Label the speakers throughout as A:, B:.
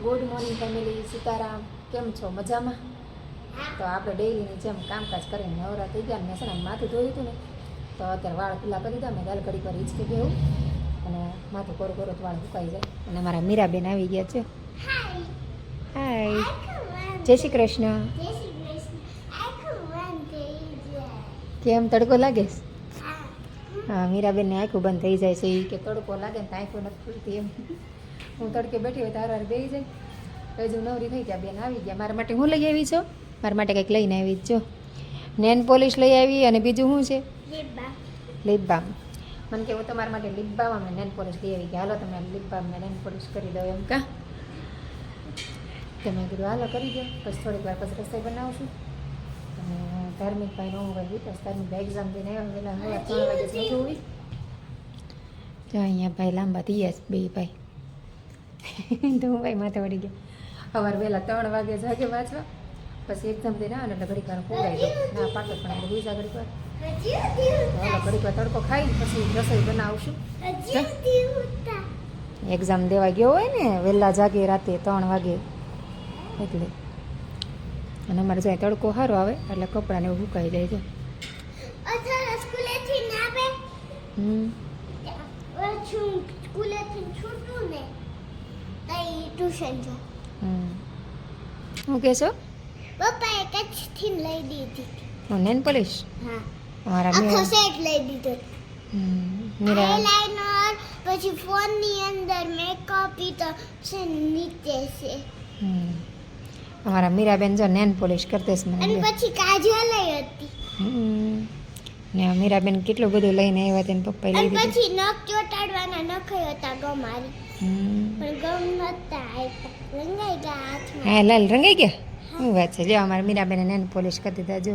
A: Good morning family, Sitaram. કેમ છો? મજામાં? તો આપણે ડેઈલીની જેમ કામકાજ કરીને નવરા થઈ ગયા. મેં છે ને માથું ધોયું હતું ને, તો અત્યારે વાળ ખુલ્લા કરી દીધા. મેં દાલ ઘડી પર હિંચકી બેહું અને માથું કોરો કોરો વાળ સુકાઈ જાય. અને મારા મીરાબેન આવી ગયા છે. હાય, જય શ્રી કૃષ્ણ. કેમ તડકો લાગે? હા, મીરાબેનને આંખું બંધ થઈ જાય છે. કે તડકો લાગે ને તો આંખું નથી ખુલતી એમ. હું તડકે બેઠી હોય તાર બેસી જાય. હજુ નવરી થઈ ગયા. બેન આવી ગયા. મારા માટે હું લઈ આવી છો? મારા માટે કંઈક લઈને આવી જ છો. નેન પોલિશ લઈ આવી અને બીજું શું છે? લિપ બામ. મને કે હું તમારા માટે લિપ બામ અને નેન પોલિશ લઈ આવી ગયા. હાલો તમે લિપ બામ ને નેન પોલિશ કરી દો એમ કા. તમે કીધું હાલો કરી દો. પછી થોડીક વાર પછી રસોઈ બનાવશું. અને ધાર્મિક ભાઈ નો હોય બસ ધાર્મિક ભાઈ એક્ઝામ દઈને આવ્યા પહેલાં હવે 3 વાગે બધું હોય. તો અહીંયા ભાઈ લાંબા થઈ ગયા બે ભાઈ. તો હું ભાઈ માથે વળી ગયા. સવારે વહેલા 3 વાગે જાગે વાંચવા, પછી એક્ઝામ દઈને આવે ને એટલે ઘડીક વાર ખોવાઈ જાય. ના પાકે પણ એટલે બીજા ઘડીક વાર હાલો ઘડીક વાર તડકો ખાઈ પછી રસોઈ બનાવશું. એક્ઝામ દેવા ગયો હોય ને વહેલા જાગે રાતે 3 વાગે એટલે. અને અમારે જાય તડકો સારો આવે એટલે કપડાને એવું સુકાઈ જાય છે. શું કહેશો?
B: પપ્પાએ કચ્છથી લઈ દીધી.
A: હું નેન પોલિશ?
B: હા,
A: અમારા
B: આખો સેટ લઈ દીધો.
A: મીરા
B: આઈલાઈનર, પછી ફોનની અંદર મેકઅપ ઈ તો છે નીચે છે.
A: અમારા મીરાબેન જો નેન પોલિશ કરતે છે
B: અને
A: મને.
B: પછી કાજલ હતી.
A: ને મીરાબેન કેટલું બધું લઈને આવ્યા તેને પપ્પાએ લઈ
B: અને
A: દીધું.
B: પછી નખ ચોટાડવાના નખ હતા ગમારી. પણ ગમ નતા આપ્યા. રંગાઈ ગયા હાથમાં.
A: હા લાલ રંગાઈ ગયા. શું વાત છે? જો અમારા મીરાબેને નેન પોલિશ કરી દીધા. જો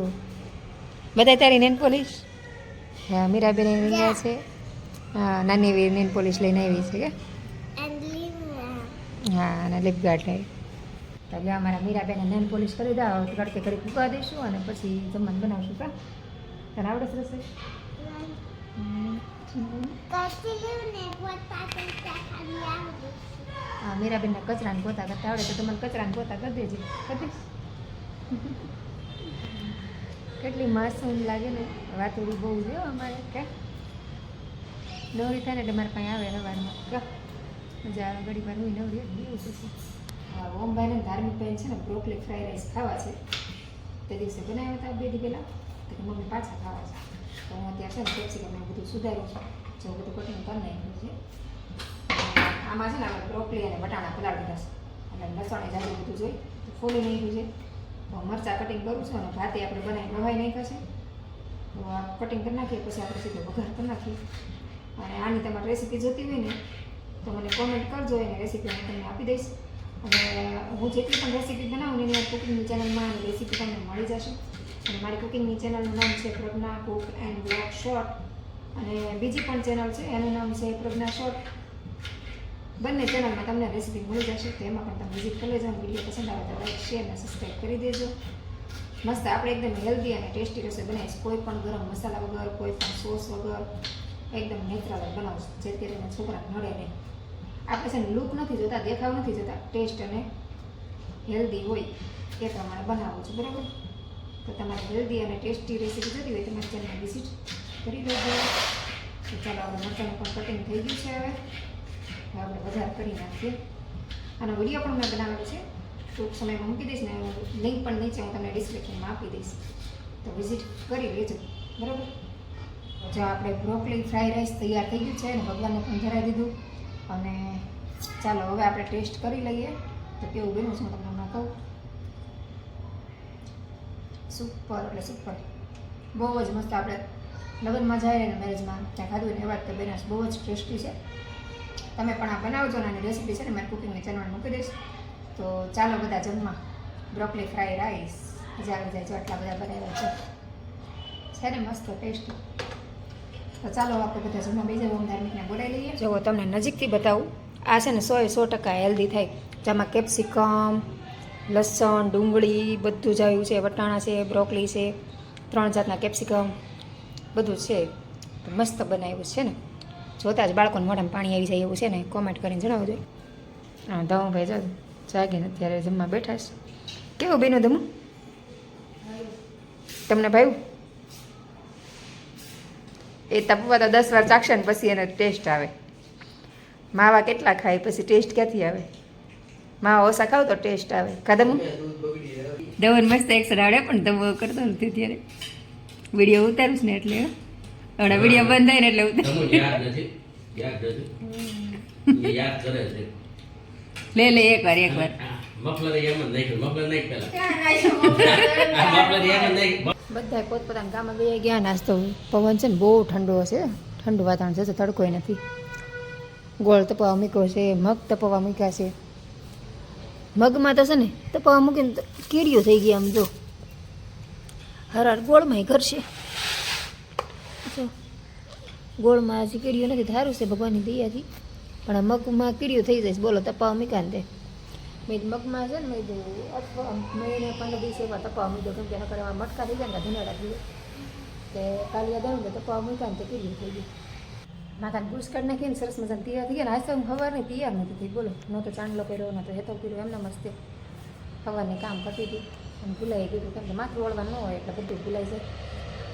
A: બધા તારી નેન પોલિશ. હા, મીરાબેને રંગ્યા છે. હા, નાની એવી નેન પોલિશ લઈને આવી છે કે.
B: And leave.
A: હા, અને લિપ ગાર્ડ લઈ. તો જો અમારા મીરાબેને નેન પોલિશ કરી દીધા. હવે તડકે ઘડી ફૂંકા દઈશું અને પછી જમવાનું બનાવશું કા. તને આવડે છે રસોઈ? હા, મીરાબેનને કચરાને પોતા કરતા આવડે તો તમારે કચરાને પોતા કરી દેજે. કરી દઈશ. કેટલી માસૂમ લાગે ને. વાતુડી બહુ છે અમારે કે નવરી થાય ને એટલે મારા પાસે આવે રવારમાં કા મજા આવે. ઘડી વાર હું નવરી દેવું પછી. હા, ઓમભાઈને ધાર્મિક બહેન છે ને બ્રોકલી ફ્રાઈ રાઈસ ખાવા છે. તે દિવસે બનાવ્યા હતા 2 દી પહેલાં. તો મમ્મી પાછા ખાવા છે. તો હું અત્યારે છે ને કેપ્સિકમ ને બધું સુધારું છું. જો બધું કટિંગ કરી નાખ્યું છે. આમાં છે ને આપણે બ્રોકલી અને વટાણા પલાળી દીધા છે. એટલે લસણ જાજુ બધું જોઈ તો ફોલી નાખ્યું છે. તો મરચાં કટિંગ કરું છું અને ભાતે આપણે બનાવી નવાઈ નાખ્યા છે. તો આ કટિંગ કરી નાખીએ પછી આપણે સીધો વઘાર કરી નાખીએ. અને આની તમારે રેસીપી જોતી હોય ને તો મને કોમેન્ટ કરજો. એને રેસીપી હું તમને આપી દઈશ. અને હું જેટલી પણ રેસીપી બનાવું ને એની કુકિંગની ચેનલમાં એની રેસીપી તમને મળી જશે. અને મારી કુકિંગની ચેનલનું નામ છે પ્રજ્ઞા કુક એન્ડ બ્લોગ શોર્ટ. અને બીજી પણ ચેનલ છે એનું નામ છે પ્રજ્ઞા શોર્ટ. બંને ચેનલમાં તમને રેસીપી મળી જશે. તો એમાં પણ તમે વિઝિટ કરી લેજો. વિડીયો પસંદ આવે તો લાઈક શેર અને સબસ્ક્રાઈબ કરી દેજો. મસ્ત આપણે એકદમ હેલ્ધી અને ટેસ્ટી રસોઈ બનાવીશ. કોઈ પણ ગરમ મસાલા વગર, કોઈ પણ સોસ વગર, એકદમ નેચરલ બનાવશું જેથી કરીને છોકરાને નડે નહીં. આપણે છે ને લુક નથી જોતા, દેખાવ નથી જોતા, ટેસ્ટ અને હેલ્ધી હોય એ પ્રમાણે બનાવવું છે. બરાબર? તો તમારે હેલ્ધી અને ટેસ્ટી રેસીપી જોતી હોય તમારી ચેનલ વિઝિટ કરી દેજો. તો ચાલો આપણે મરચાંનું પણ કટિંગ થઈ ગયું છે. હવે આપણે વધારે કરી નાખીએ. આનો વિડીયો પણ મેં બનાવેલો છે. ટૂંક સમયમાં મૂકી દઈશ ને લિંક પણ નીચે હું તમને ડિસ્ક્રિપ્શનમાં આપી દઈશ. તો વિઝિટ કરી લેજો. બરાબર? જો આપણે બ્રોકલી ફ્રાઈ રાઈસ તૈયાર થઈ ગયું છે અને ભગવાનને પણ ધરાવી દીધું. અને ચાલો હવે આપણે ટેસ્ટ કરી લઈએ તો કેવું બન્યું છે હું તમને હમણાં કહું. સુપર એટલે સુપર, બહુ જ મસ્ત. આપણે લગ્નમાં જાય ને મેરેજમાં ત્યાં ખાધું ને એ વાત તો બન્યા બહુ જ ટેસ્ટી છે. તમે પણ આ બનાવજો ને આની રેસીપી છે ને મારી કુકિંગની ચેનલમાં મૂકી દઈશ. તો ચાલો બધા જમવા. બ્રોકલી ફ્રાઈ રાઈસ મજા આવી જાય. જો આટલા બધા બનાવ્યા છે ને મસ્ત ટેસ્ટી. તો ચાલો આપણે બધા જમવા બેસી જાવ. ધાર્મિકને બોલાવી લઈએ. જો તમને નજીકથી બતાવું. આ છે ને 100% હેલ્ધી થાય. જેમાં કેપ્સિકમ, લસણ, ડુંગળી બધું જ આવ્યું છે. વટાણા છે, બ્રોકલી છે, 3 જાતના કેપ્સિકમ બધું છે. તો મસ્ત બનાવ્યું છે ને. જોતાં જ બાળકોને મોઢામાં પાણી આવી જાય એવું છે ને. કોમેન્ટ કરીને જણાવજો. હા ધવભાઈ જો જાગીને અત્યારે જમવા બેઠા છે. કેવું બેનું જમવું તમને ભાવ્યું? એ તપવા તો 10 વાર ચાખશે ને પછી એનો ટેસ્ટ આવે. માવા કેટલા ખાય પછી ટેસ્ટ ક્યાંથી આવે? માવા ઓછા ખાવ તો ટેસ્ટ આવે. ખાધમું દવન મસ્ત એક્શન આવડે પણ તમે કરતો નથી ત્યારે વિડીયો ઉતારું ને એટલે હમણાં વિડીયો બંધ થાય ને એટલે લે એકવાર બધા પોતપોતાના ગામમાં ગયા ગયા. નાસ્તો પવન છે ને બહુ ઠંડો હશે, ઠંડુ વાતાવરણ છે, તડકો નથી. ગોળ તપવા મૂક્યો છે, મગ તપવા મૂક્યા છે. મગમાં તો છે ને તપવા મૂકીને કીડીઓ થઈ ગયા. આમ જો હરાર ગોળમાં કરશે જો ગોળમાં હજી કીડીઓ નથી. સારું છે ભગવાનની દયાથી, પણ આ મગમાં કીડીઓ થઈ જાય. બોલો તપવા મૂક્યા ને તે મેં મગમાં છે ને મેં અથવા મહિને 15 દિવસે એવા તપવા મૂક્યો, કેમ કે એના કરવા મટકા થઈ જાય ને ધીનાડા થઈ તે કાલિયા દઉં ને તપવા મૂક્યા ને તે કીડીઓ થઈ ગઈ. માથાને બુશ કાઢી નાખીને સરસ મજાને તૈયાર થઈ ગયા ને. આજે હું ખબર નહીં તૈયાર નથી થઈ. બોલો ન તો ચાંદલો કર્યો, ન તો હેતો કર્યો, એમને મસ્ત સવારની કામ કરતી હતી અને ભૂલાઈ ગયું. કેમ કે માથું વળવાનું ન હોય એટલે બધું ભૂલાઈ જાય.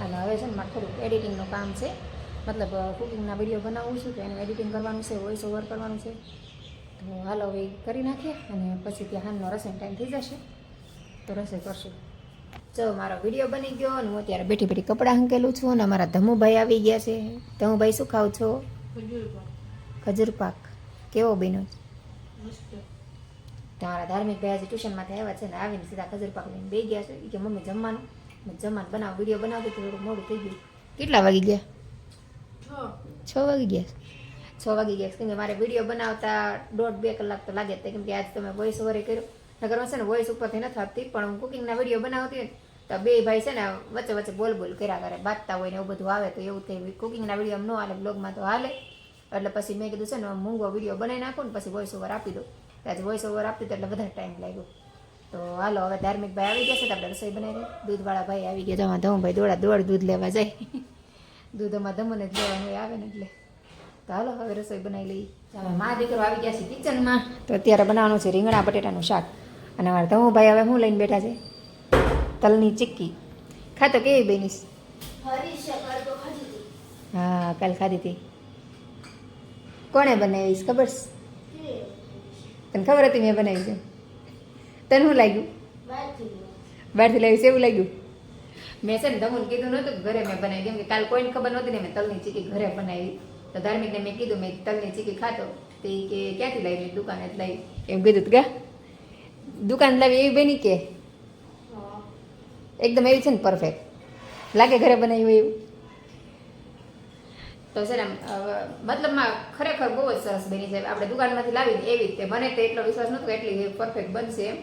A: અને હવે છે ને મારે થોડુંક એડિટિંગનું કામ છે, મતલબ કુકિંગના વિડીયો બનાવું છું તો એનું એડિટિંગ કરવાનું છે, વોઇસ ઓવર કરવાનું છે. તો હાલો હવે કરી નાખીએ અને પછી ત્યાં હાલનો રસોઈ ટાઈમ થઈ જશે તો રસોઈ કરશું. જો મારો વિડીયો બની ગયો અને હું અત્યારે બેઠી બેઠી કપડાં હંકેલું છું અને અમારા ધમુભાઈ આવી ગયા છે. ધમુભાઈ શું ખાવ છો? ખજૂર પાક. કેવો બન્યો? તમારા ધાર્મિક ભાઈ આજે ટ્યુશનમાંથી આવ્યા છે ને આવીને સીધા ખજૂર પાક લઈને બે ગયા છે. એ કે મમ્મી જમવાનું બનાવો, વિડીયો બનાવતી થોડું મોડું થઈ ગયું. કેટલા વાગી ગયા? 6 વાગી ગયા. 6 વાગી ગયા કેમ કે મારે વિડીયો બનાવતા 1.5-2 કલાક તો લાગે જ. કેમ કે આજ તમે વોઇસ ઓવર કર્યો નગરમાં છે ને વોઇસ ઉપરથી નથી આપતી, પણ હું કુકિંગના વિડીયો બનાવતી હોય તો બે ભાઈ છે ને વચ્ચે વચ્ચે બોલ કર્યા કરે, બાંધતા હોય ને એવું બધું આવે તો એવું થઈ. કુકિંગના વિડીયો ન હાલે, બ્લોગમાં તો હાલે. એટલે પછી મેં કીધું છે ને મૂંગો વિડીયો બનાવી નાખું ને પછી વોઇસ ઓવર આપી દો. આજે વોઇસ ઓવર આપતી એટલે વધારે ટાઈમ લાગ્યો. તો હાલો હવે ધાર્મિક ભાઈ આવી ગયા છે તો આપણે રસોઈ બનાવી દઈએ. દૂધવાળા ભાઈ આવી ગયા. જવા ધમભાઈ દોડ દૂધ લેવા જાય. દૂધમાં ધમને જ લેવાનું આવે ને એટલે. તો હાલો હવે રસોઈ બનાવી લઈએ. મા દીકરો આવી ગયા છે કિચનમાં. તો અત્યારે બનાવવાનું છે રીંગણા બટેટાનું શાક. અને અમારા ધમુભાઈ હવે શું લઈને બેઠા છે? તલની ચીક્કી. ખાતો કેવી બનીશ? હા કાલ ખાધી હતી. કોણે બનાવીશ ખબર છે? તને ખબર હતી મેં બનાવી છે? તને શું લાગ્યું? બહારથી લાવી છે એવું લાગ્યું? મેં છે ને ધમુને કીધું નહોતું ઘરે મેં બનાવી, કેમ કે કાલ કોઈને ખબર નહોતી ને મેં તલની ચીક્કી ઘરે બનાવી. તો ધાર્મિકને મેં કીધું મેં તલની ચીક્કી ખાતો તો એ કે ક્યાંથી લાવી? દુકાને જ લાવી એમ કીધું તું. ક્યાં દુકાન લાવી એવી બની કે એકદમ એવી છે ને પરફેક્ટ લાગે ઘરે બનાવી હોય એવું? તો છે ને મતલબમાં ખરેખર બહુ જ સરસ બની છે. આપણે દુકાનમાંથી લાવીને એવી રીતે બને તો એટલો વિશ્વાસ નહોતો એટલી પરફેક્ટ બનશે એમ.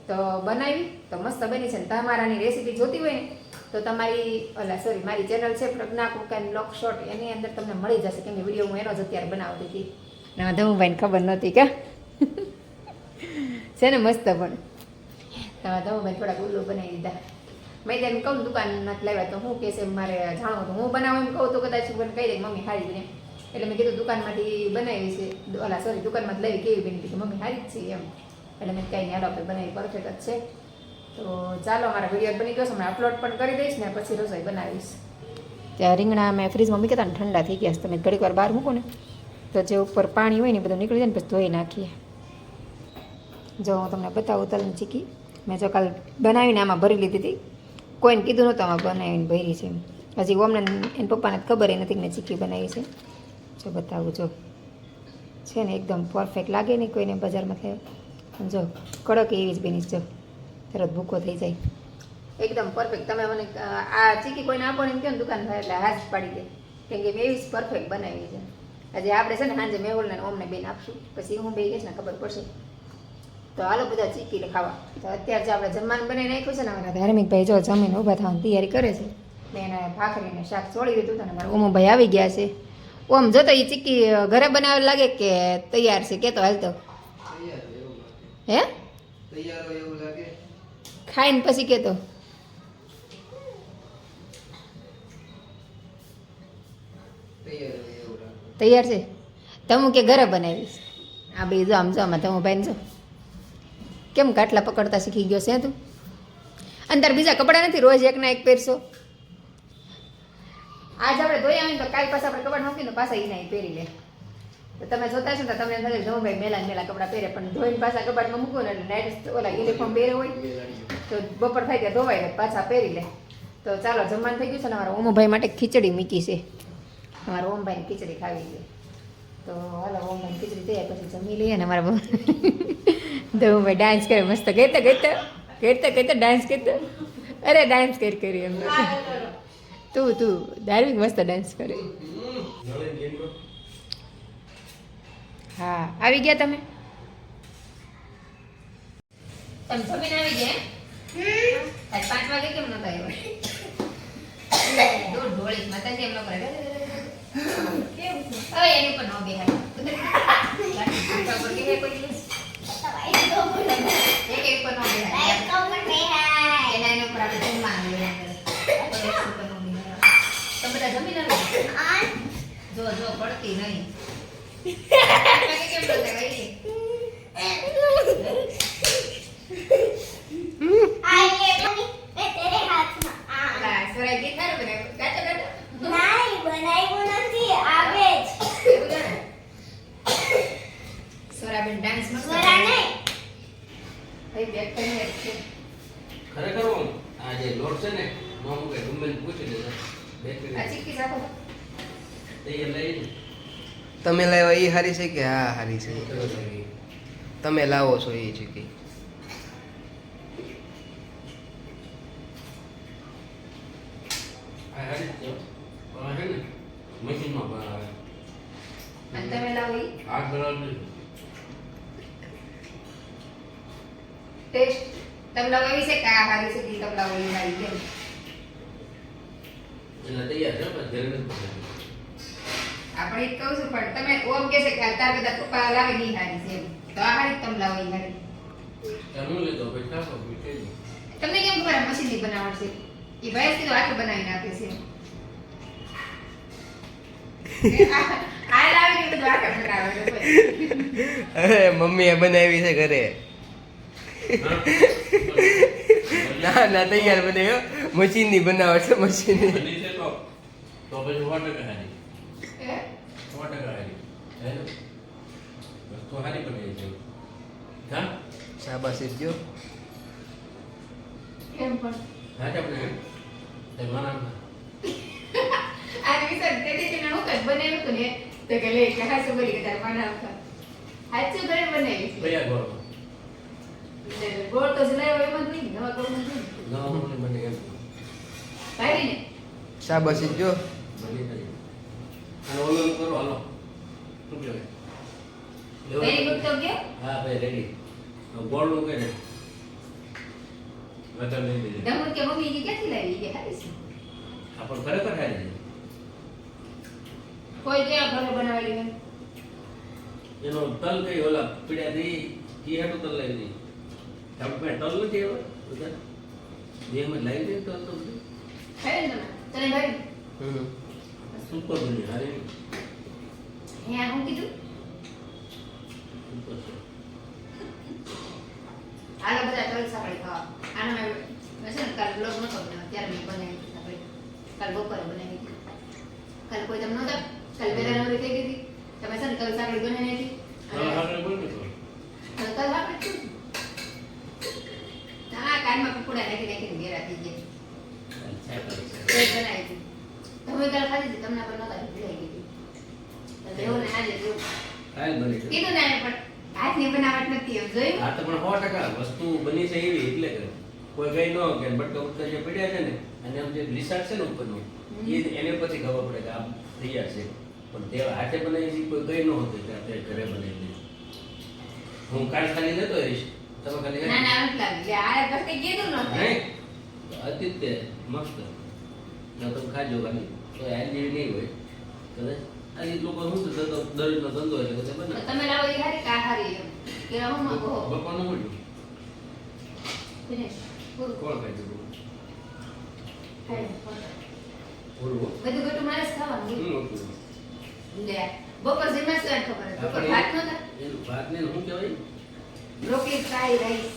A: તો બનાવી તો મસ્ત બની છે. ને તમારાની રેસીપી જોતી હોય ને તો તમારી મારી ચેનલ છે પ્રજ્ઞા કુક એન્ડ બ્લોગ શોર્ટ, એની અંદર તમને મળી જશે. કેમ કે વિડીયો હું એનો જ અત્યારે બનાવતી હતી ને ધમુભાઈને ખબર નહોતી કે છે ને મસ્ત. પણ ધમુભાઈ થોડાક ઉલ્લુ બનાવી દીધા. મેં તેને કહું દુકાન નથી લાવ્યા તો હું કહેશે મારે જાણવું તો હું બનાવું એમ કહું તો કદાચ મને કહી દે મમ્મી સારી બને. એટલે મેં કીધું દુકાનમાંથી બનાવી છે, દુકાનમાંથી લાવી કેવી બની હતી? મમ્મી સારી જ છે એમ. એટલે મેં કંઈ નહીં હાલો આપણે બનાવી પરફેક્ટ જ છે. તો ચાલો મારા વિડીયો બની ગયો છે, હું અપલોડ પણ કરી દઈશ ને પછી રસોઈ બનાવીશ. ત્યાં રીંગણા મેં ફ્રીજમાં મૂકી હતા ને ઠંડા થઈ ગયા છે. તમે ઘડીક વાર બહાર મૂકો ને તો જે ઉપર પાણી હોય ને બધું નીકળી જાય ને પછી ધોઈ નાખીએ. જો હું તમને બતાવું તલની ચીક્કી મેં જો કાલ બનાવીને આમાં ભરી લીધી હતી. કોઈને કીધું નહોતું આમાં બનાવીને ભરી છે. હજી ઓમને એને પપ્પાને ખબર નથી કે મેં ચીક્કી બનાવી છે. જો બતાવું જો છે ને એકદમ પરફેક્ટ લાગે નહીં કોઈને બજારમાં. જો કડક એવી જ બની જો તરત ભૂકો થઈ જાય એકદમ પરફેક્ટ. તમે મને આ ચીક્કી કોઈને આપો ને એમ કહો ને દુકાન થાય એટલે હાથ પાડી દે, કેમ કે મેં એવી જ પરફેક્ટ બનાવી છે. હજી આપણે છે ને સાંજે મેહુલને ઓમને બેન આપશું પછી હું બે ગઈશ ને ખબર પડશે. તો હાલો બધા ચીક્કી ખાવા. તો અત્યારે જે આપણે જમવાનું બનાવી નાખ્યું છે ને અમારા ધાર્મિક ભાઈ જો જમીને ઊભા થવાની તૈયારી કરે છે. મેં એને ભાખરીને શાક છોડી દીધું હતું ને મારા ઓમુભાઈ આવી ગયા છે. ઓમ જોતો એ ચીક્કી ઘરે બનાવેલ લાગે કે તૈયાર છે? કેતો હાલ તો હે ખાઈને પછી કેતો તૈયાર છે. તમે કે ઘરે બનાવીશ? આ બે જો આમ જો આમાં તમે ભાઈને જો કેમ કાટલા પકડતા શીખી ગયો છે તું? અંદર બીજા કપડાં નથી, રોજ એકના એક પહેરશો. આજ આપણે ધોઈ આવીને તો કાલ પાછા આપણે કપડાં મૂકીને પાછા એના પહેરી લે. તો તમે જોતા છો ને તો તમને એમ થાય જવું ભાઈ મેલા મેલા કપડાં પહેરે, પણ ધોઈને પાછા કબાટમાં મૂકો ને એટલે નાઇટ ઓલા યુનિફોર્મ પહેરે હોય તો બપોર થાય ત્યાં ધોવાય ને પાછા પહેરી લે. તો ચાલો જમવાનું થઈ ગયું છે ને, અમારા ઓમભાઈ માટે ખીચડી મૂકી છે. અમારા ઓમભાઈને ખીચડી ખાવી છે, તો હાલો ઓમભાઈ ખીચડી તૈયાર પછી જમી લઈએ ને. અમારા તો ઓમભાઈ ડાન્સ કરે મસ્ત, કહેતા ડાન્સ કરતા, અરે ડાન્સ કરી એમ તું ધાર્મિક મસ્ત ડાન્સ કરે. હા આવી ગયા તમે જમીને આવી ગયા? 5 વાગે કેમ નતા આવ્યા? ઢોળી માતાજી એમ ન કરે કેવું હવે એની પર ન બેહાય જો પડતી નહીં.
C: ખરેખર આ જે લોટ છે ને મામુ કે ગમે પૂછી લેજો
D: તમે લાવ્યા એ હારી છે કે હા હારી છે? તમે લાવો છો એ છે કે
C: મશીનમાં બનાવે
A: અને તમે લાવો ઈ
C: આ કલર
A: ટેસ્ટ તમે લાવો એવી છે કે આ હારી છે કે તમે લાવો ઈ હારી કેમ?
C: એટલે તૈયાર છે પણ ઘરે નથી બનાવી.
A: આપણે ઈ કહું છું પણ તમે ઓમ કે છે કે તાર બધા પપ્પા લાવે ની હારી છે એમ, તો આ હારી તમે લાવો ઈ હારી.
C: હું લેતો ભાઈ ખાસો મીઠે
A: તમને કેમ ખબર આ મશીનની બનાવટ છે? ઈ ભાઈ કીધું આટલું બનાવી નાખે છે. આ લાવી બધું આખા બનાવે છે.
D: અરે મમ્મીએ બનાવી છે ઘરે. ના ના તૈયાર બનાવ્યો, મશીનની બનાવટ છે મશીનની.
C: બની છે તો પછી 100% હારી 100% હારી વસ્તુ હારી બની છે. હા
D: શાબાશી દ્યો.
A: એમ પણ
C: હાચ આપણે તે માના
A: આ વિચાર તેડી હું કદ બનાવ્યું તો ને તો કે લે કે હાસુ બોલી કે તાર બનાવતા હાચું ઘરે બનાવી છે.
C: કયા ગોળ
A: ગોળ તો જલાયો એમ જ નહીં, નવા ગોળ નથી
C: ના મને બને એમ
A: ભાઈ ને
D: શાબાશી દ્યો.
C: બની થઈ અને ઓલો કરો હાલો શું કહેવાય
A: વેરી ગુડ તો ગયો.
C: હા ભાઈ રેડી ગોળ નું કે ને વતન લઈ લીધી
A: દમણ કે મમ્મી ઈ ક્યાંથી લાવી કે હારી છે?
C: આપણ ખરેખર હારી છે.
A: કોઈ કે ઘરે બનાવેલી ને
C: એનો તલ કઈ ઓલા પીડ્યા દી કી હેઠું તલ લઈ દી આપણે તલ નથી એવો બધા દેહમાં લાવી દે તલ તો
A: ખાય ને તને ભાઈ
C: સુપર બની હારી
A: હે આ હું કીધું
C: સુપર છે.
A: આલો બધા તલ સાંભળી ખાવા. આનો મેં છે ને કાલ બ્લોગ નતો બનાવ્યો ત્યારે મેં બનાવી સાંભળી, કાલ બપોરે બનાવી હતી. કાલ કોઈ તમને નહોતા, કાલ વેલા નવરી થઈ ગઈ હતી, તમે છે ને તલ સાંકળી બનાવી હતી.
C: તલ હારે બની તો
A: તલ આપણે શું ના કાનમાં પકોડા નાખીને ઘેરા થઈ ગયા. એ બનાવી હતી તમે કાલ ખાધી હતી, તમને પણ નહોતા ભીડાઈ ગઈ હતી. તો એવું ને આજે જેવું
C: કાલ બની છે.
A: કીધું ને પણ હાથની બનાવટ નથી એમ જોયું.
C: આ તો પણ 100% વસ્તુ બની છે એવી એટલે કે કોઈ કઈ ન કે બટકા ઉટકા જે પડ્યા છે ને અને આમ જે લિસાડ છે ને ઉપરનું એ એને પછી ખબર પડે કે આ તૈયાર છે, પણ તે હાથે બનાવી છે કોઈ કઈ ન હતું કે આપણે ઘરે બનાવી. હું કાલ ખાલી લેતો રહીશ તમે ખાલી
A: ના ના નથી લાગી આ ઘરે કીધું નહોતું.
C: નહીં અતિ તે મસ્ત ના તમે ખાજો ખાલી તો આ જેવી નહીં હોય કદાચ આ લોકો શું તો દરરોજનો ધંધો એટલે બધે
A: તો
C: બનાવે.
A: તમે લાવો એ હારી કા હારી એમ કે હું મંગો
C: બપોરનું મળ્યું
A: ફિનિશ પૂરું
C: કોણ ખાઈ દીધું
A: ખાઈ
C: પૂરું
A: બધું ગટું મારે જ ખાવાનું
C: શું હતું
A: લે બપોર જમ્યા શું એને ખબર હતી? બપોર ભાત નહોતા
C: એનું ભાત ને શું કહેવાય
A: બ્રોકલી ફ્રાય રાઈસ.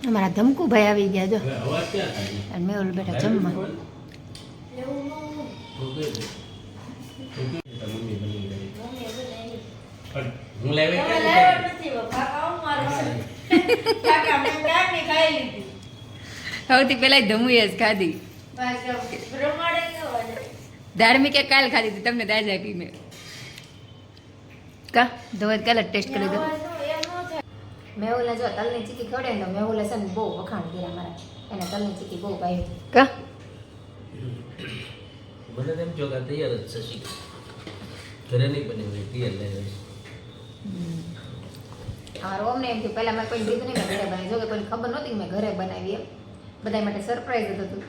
A: અમારા ધમકુ ભાઈ આવી ગયા જો,
C: અવાજ ક્યાં થાય
A: અને મેં બેઠા જમવા.
C: મમ્મી બની ગઈ.
B: મમ્મી બનાવી.
C: પણ હું લાવે
E: તમે લાવ્યા નથી બાપા, કામ મારો છે. કાકા મેં ક્યારની ખાઈ લીધી.
A: સૌથી પહેલા ધમુએ જ ખાધી.
E: બસ પ્રમાણે ન હોય.
A: ધાર્મિકે કાલ ખાધી હતી, તમને દાજ આપી મેં. કા ધોધ કાલે ટેસ્ટ કરી લીધો.
E: એમ ન થાય.
A: મેહુલને જો તલની ચીકી ખવડે ને તો મેહુલે છે ને બહુ વખાણ કર્યા મારા. એને તલની ચીકી બહુ ભાવી. કા
C: મને તેમ જો કે તૈયાર જ છે શીખ. ઘરે નહીં બને હોય તૈયાર લઈ લઈશ.
A: અમારો અમને એમ થયું પહેલાં મેં કોઈ કીધું નહીં મેં ઘરે બનાવી. જો કે કોઈને ખબર નહોતી કે મેં ઘરે બનાવી એમ. બધા માટે સરપ્રાઈઝ હતું.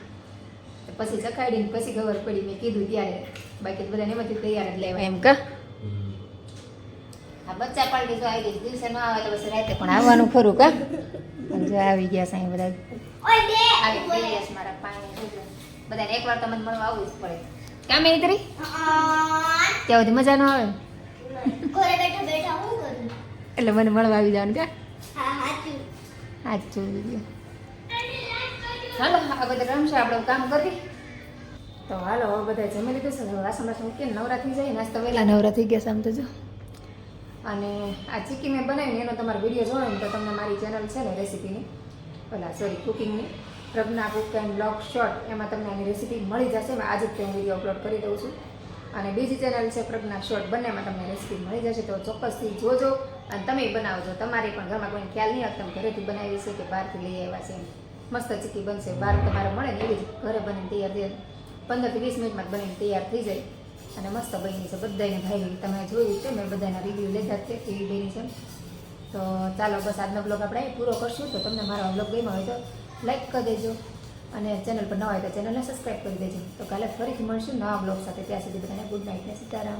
A: તો પછી ચખાડીને પછી ખબર પડી મેં કીધું ત્યારે. બાકી તો બધાને એમાંથી તૈયાર જ લેવા એમ કા. આ બચ્ચા પાર્ટી જો આવી ગઈ, દિવસે ન આવે તો પછી રાતે પણ આવવાનું ખરું કા. અને જો આવી ગયા સાંઈ બધા.
B: ઓય દે
A: આવી ગઈ મારા પાણી બધાને એકવાર તો મને મળવા આવવું જ પડે. કામ એ તરી ત્યાં સુધી મજા ન આવે
B: ઘરે બેઠા બેઠા હું કરું?
A: એટલે મને મળવા આવી જવાનું કા.
B: હા હાચું.
A: સાચું હાલો આ બધા રમશે આપણે કામ કરી. તો હાલો હવે બધા જમી લીધું છે. હવે વાસણ વાસણ મૂકીને નવરા થઈ જાય. નાસ્તા વહેલા નવરા થઈ ગયા આમ તો જો. અને આ ચીકી મેં બનાવીને એનો તમારો વિડીયો જોયો ને તો તમને મારી ચેનલ છે ને રેસીપીની, પેલા સોરી કુકિંગની, Pragna cook and blog short, એમાં તમને એની રેસીપી મળી જશે. મેં આજે જ તે વિડીયો અપલોડ કરી દઉં છું. અને બીજી ચેનલ છે પ્રજ્ઞા શોર્ટ, બંનેમાં તમને રેસીપી મળી જશે. તો ચોક્કસથી જોજો અને તમે બનાવજો. તમારે પણ ઘરમાં કોઈને ખ્યાલ નહીં આવે તમે ઘરેથી બનાવી છે કે બહારથી લઈ આવ્યા છે એમ. મસ્ત ચીકી બનશે. બહાર તમારે મળે ને એવી જ ઘરે બનીને તૈયાર થઈ 15 થી 20 મિનિટમાં જ બનીને તૈયાર થઈ જાય. અને મસ્ત બની છે. બધાને ભાઈ તમે જોયું છે, મેં બધાના રિવ્યૂ લીધા છે કેવી બની છે. તો ચાલો બસ આજનો બ્લોગ આપણે અહીં પૂરો કરશું. તો તમને મારો બ્લોગ ગમ્યો હોય તો લાઈક કરી દેજો અને ચેનલ પર નવા હોય તો ચેનલને સબસ્ક્રાઈબ કરી દેજો. તો કાલે ફરીથી મળશું નવા બ્લોગ સાથે. ત્યાં સુધી બધાને ગુડ નાઇટ ને સીતારામ.